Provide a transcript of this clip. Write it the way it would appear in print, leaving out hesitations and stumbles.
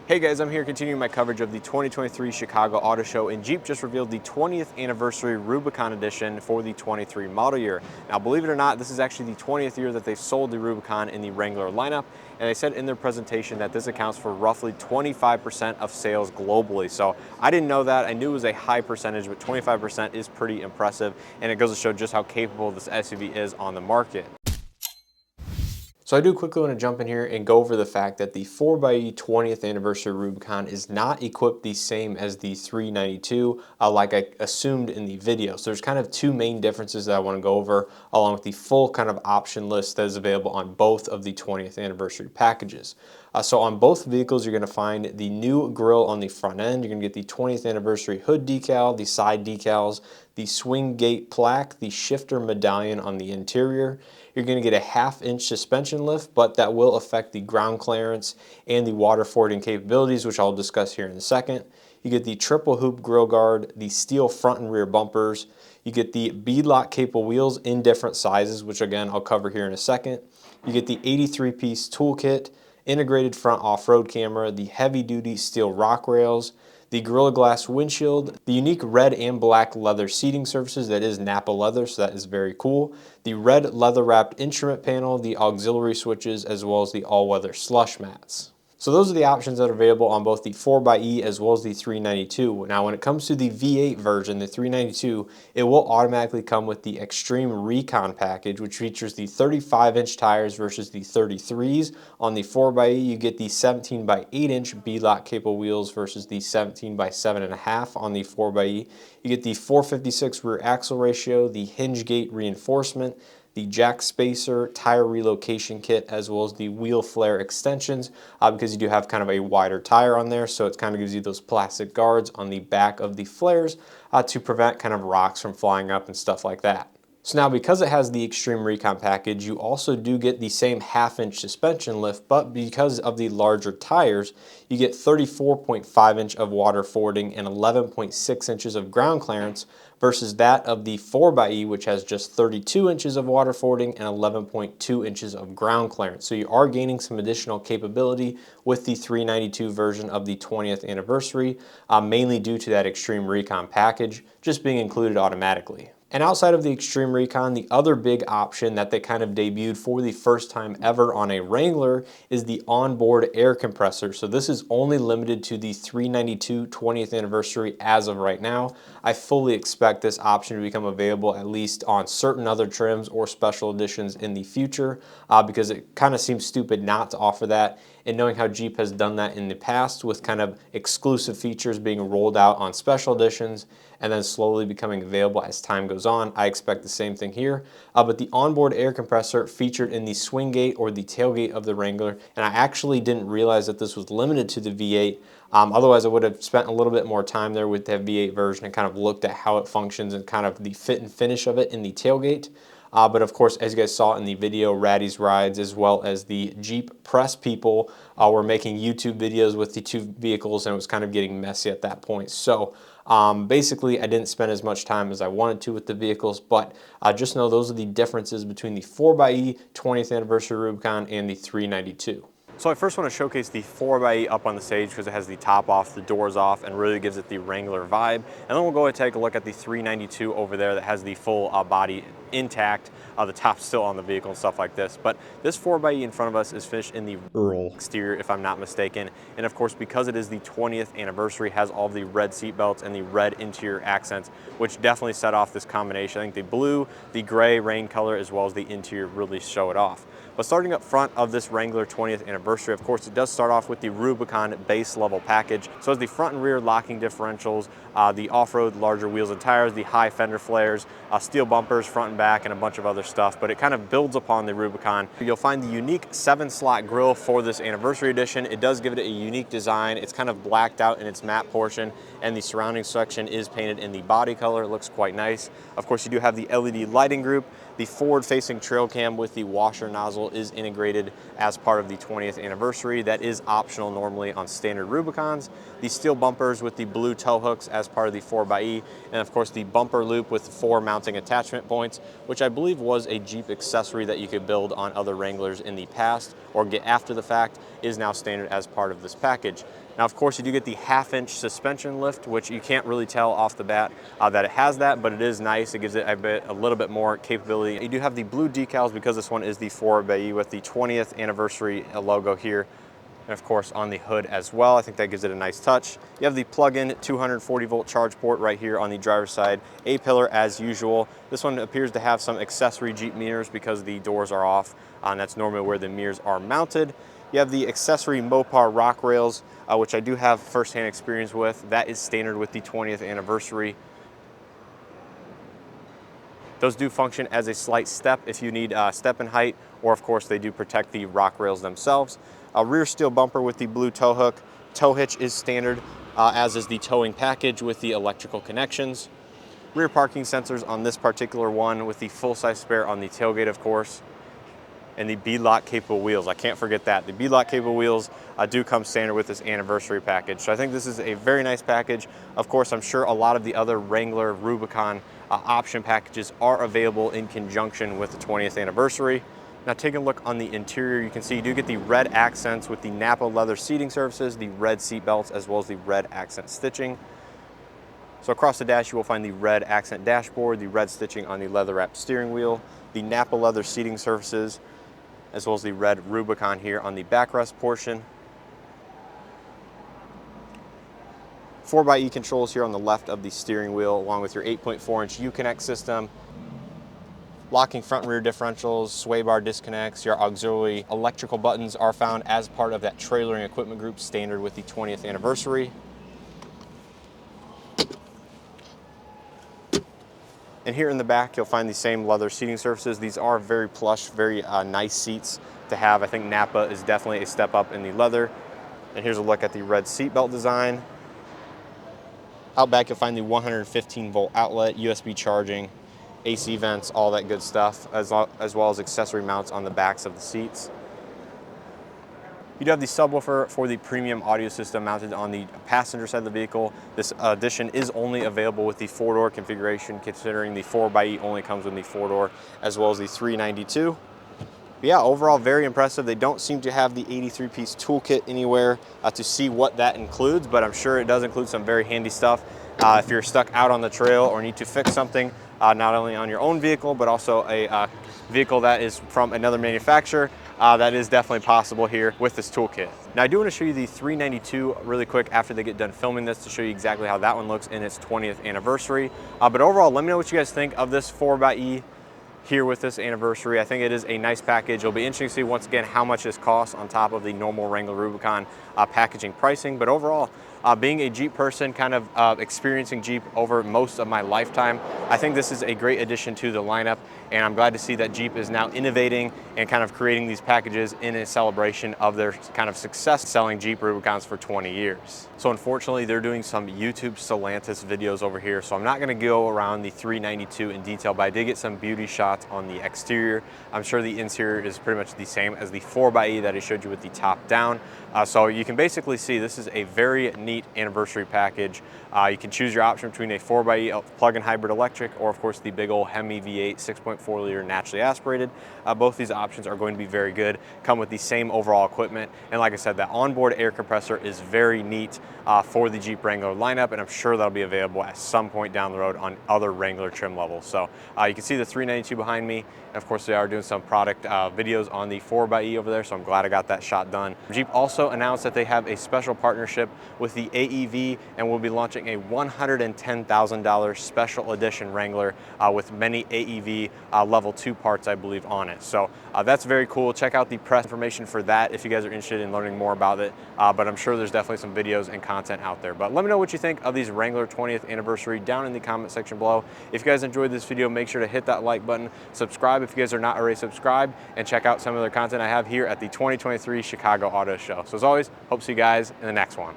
Hey guys, I'm here continuing my coverage of the 2023 Chicago Auto Show, and Jeep just revealed the 20th anniversary Rubicon edition for the 23 model year. Now, believe it or not, this is actually the 20th year that they've sold the Rubicon in the Wrangler lineup, and they said in their presentation that this accounts for roughly 25% of sales globally. So I didn't know that. I knew it was a high percentage, but 25% is pretty impressive, and it goes to show just how capable this SUV is on the market. So I do quickly want to jump in here and go over the fact that the 4xe 20th anniversary Rubicon is not equipped the same as the 392 like I assumed in the video. So there's kind of two main differences that I want to go over along with the full kind of option list that is available on both of the 20th anniversary packages. So on both vehicles, you're going to find the new grille on the front end. You're going to get the 20th anniversary hood decal, the side decals, the swing gate plaque, the shifter medallion on the interior. You're going to get a 1/2-inch suspension lift, but that will affect the ground clearance and the water fording capabilities, which I'll discuss here in a second. You get the triple hoop grille guard, the steel front and rear bumpers. You get the beadlock capable wheels in different sizes, which again I'll cover here in a second. You get the 83-piece toolkit, integrated front off-road camera, the heavy-duty steel rock rails, the Gorilla Glass windshield, the unique red and black leather seating surfaces that is Napa leather, so that is very cool, the red leather-wrapped instrument panel, the auxiliary switches, as well as the all-weather slush mats. So those are the options that are available on both the 4xe as well as the 392. Now when it comes to the V8 version, the 392, it will automatically come with the Xtreme Recon package, which features the 35-inch tires versus the 33s. On the 4xe, you get the 17x8-inch beadlock capable wheels versus the 17x7.5 on the 4xe. You get the 456 rear axle ratio, the hinge gate reinforcement, the jack spacer, tire relocation kit, as well as the wheel flare extensions because you do have kind of a wider tire on there, so it kind of gives you those plastic guards on the back of the flares to prevent kind of rocks from flying up and stuff like that. So now because it has the Xtreme Recon package, you also do get the same 1/2-inch suspension lift, but because of the larger tires, you get 34.5-inch of water fording and 11.6 inches of ground clearance versus that of the 4xe, which has just 32 inches of water fording and 11.2 inches of ground clearance. So you are gaining some additional capability with the 392 version of the 20th anniversary, mainly due to that Xtreme Recon package just being included automatically. And outside of the Xtreme Recon, the other big option that they kind of debuted for the first time ever on a Wrangler is the onboard air compressor. So this is only limited to the 392 20th anniversary as of right now. I fully expect this option to become available at least on certain other trims or special editions in the future because it kind of seems stupid not to offer that. And knowing how Jeep has done that in the past with kind of exclusive features being rolled out on special editions and then slowly becoming available as time goes on, I expect the same thing here. But the onboard air compressor featured in the swing gate or the tailgate of the Wrangler, and I actually didn't realize that this was limited to the V8. Otherwise, I would have spent a little bit more time there with the V8 version and kind of looked at how it functions and kind of the fit and finish of it in the tailgate. But of course, as you guys saw in the video, Raddy's Rides as well as the Jeep press people were making YouTube videos with the two vehicles, and it was kind of getting messy at that point. So basically, I didn't spend as much time as I wanted to with the vehicles, but just know those are the differences between the 4xe 20th anniversary Rubicon and the 392. So I first want to showcase the 4xe up on the stage because it has the top off, the doors off, and really gives it the Wrangler vibe. And then we'll go and take a look at the 392 over there that has the full body intact, the top still on the vehicle and stuff like this. But this 4xe in front of us is finished in the Earl exterior, if I'm not mistaken. And of course, because it is the 20th anniversary, has all the red seat belts and the red interior accents, which definitely set off this combination. I think the blue, the gray rain color, as well as the interior really show it off. But starting up front of this Wrangler 20th anniversary, of course, it does start off with the Rubicon base level package. So as the front and rear locking differentials, the off-road larger wheels and tires, the high fender flares, steel bumpers front and back, and a bunch of other stuff. But it kind of builds upon the Rubicon. You'll find the unique 7-slot grille for this anniversary edition. It does give it a unique design. It's kind of blacked out in its matte portion, and the surrounding section is painted in the body color. It looks quite nice. Of course, you do have the LED lighting group. The forward-facing trail cam with the washer nozzle is integrated as part of the 20th anniversary. That is optional normally on standard Rubicons. The steel bumpers with the blue tow hooks as part of the 4xe, and of course the bumper loop with 4 mounting attachment points, which I believe was a Jeep accessory that you could build on other Wranglers in the past or get after the fact, is now standard as part of this package. Now, of course, you do get the 1/2-inch suspension lift, which you can't really tell off the bat that it has that, but it is nice. It gives it a little bit more capability. You do have the blue decals because this one is the 4xe with the 20th anniversary logo here. And of course on the hood as well. I think that gives it a nice touch. You have the plug-in 240 volt charge port right here on the driver's side. A-pillar as usual. This one appears to have some accessory Jeep mirrors because the doors are off, and that's normally where the mirrors are mounted. You have the accessory Mopar rock rails, which I do have first-hand experience with. That is standard with the 20th anniversary. Those do function as a slight step if you need step in height, or of course they do protect the rock rails themselves. A rear steel bumper with the blue tow hook. Tow hitch is standard, as is the towing package with the electrical connections. Rear parking sensors on this particular one with the full-size spare on the tailgate, of course. And the beadlock capable wheels. I can't forget that. The beadlock capable wheels do come standard with this anniversary package. So I think this is a very nice package. Of course, I'm sure a lot of the other Wrangler Rubicon option packages are available in conjunction with the 20th anniversary. Now taking a look on the interior, you can see you do get the red accents with the Napa leather seating surfaces, the red seat belts, as well as the red accent stitching. So across the dash, you will find the red accent dashboard, the red stitching on the leather wrapped steering wheel, the Napa leather seating surfaces, as well as the red Rubicon here on the backrest portion. 4xe controls here on the left of the steering wheel, along with your 8.4-inch Uconnect system. Locking front and rear differentials, sway bar disconnects, your auxiliary electrical buttons are found as part of that trailering equipment group standard with the 20th anniversary. And here in the back, you'll find the same leather seating surfaces. These are very plush, very nice seats to have. I think Napa is definitely a step up in the leather. And here's a look at the red seatbelt design. Out back, you'll find the 115 volt outlet, USB charging, AC vents, all that good stuff, as well as accessory mounts on the backs of the seats. You do have the subwoofer for the premium audio system mounted on the passenger side of the vehicle. This addition is only available with the 4-door configuration, considering the 4xe only comes with the 4-door, as well as the 392. But yeah, overall very impressive. They don't seem to have the 83-piece toolkit anywhere to see what that includes, but I'm sure it does include some very handy stuff. If you're stuck out on the trail or need to fix something, not only on your own vehicle, but also a vehicle that is from another manufacturer, that is definitely possible here with this toolkit. Now I do want to show you the 392 really quick after they get done filming this to show you exactly how that one looks in its 20th anniversary. But overall, let me know what you guys think of this 4xe here with this anniversary. I think it is a nice package. It'll be interesting to see once again how much this costs on top of the normal Wrangler Rubicon packaging pricing. But overall, being a Jeep person, kind of experiencing Jeep over most of my lifetime, I think this is a great addition to the lineup, and I'm glad to see that Jeep is now innovating and kind of creating these packages in a celebration of their kind of success selling Jeep Rubicons for 20 years. So unfortunately, they're doing some YouTube Stellantis videos over here, so I'm not gonna go around the 392 in detail, but I did get some beauty shots on the exterior. I'm sure the interior is pretty much the same as the 4xe that I showed you with the top down. So you can basically see this is a very neat anniversary package. You can choose your option between a 4xe plug-in hybrid electric, or of course the big old Hemi V8 6.4 liter naturally aspirated. Both these options are going to be very good, come with the same overall equipment. And like I said, that onboard air compressor is very neat for the Jeep Wrangler lineup, and I'm sure that'll be available at some point down the road on other Wrangler trim levels. So you can see the 392 behind me. And of course, they are doing some product videos on the 4xe over there, so I'm glad I got that shot done. Jeep also announced that they have a special partnership with the AEV, and will be launching a $110,000 special edition Wrangler with many AEV level 2 parts, I believe, on it. So that's very cool. Check out the press information for that if you guys are interested in learning more about it. But I'm sure there's definitely some videos and content out there. But let me know what you think of these Wrangler 20th anniversary down in the comment section below. If you guys enjoyed this video, make sure to hit that like button, subscribe if you guys are not already subscribed, and check out some of the content I have here at the 2023 Chicago Auto Show. So as always, hope to see you guys in the next one.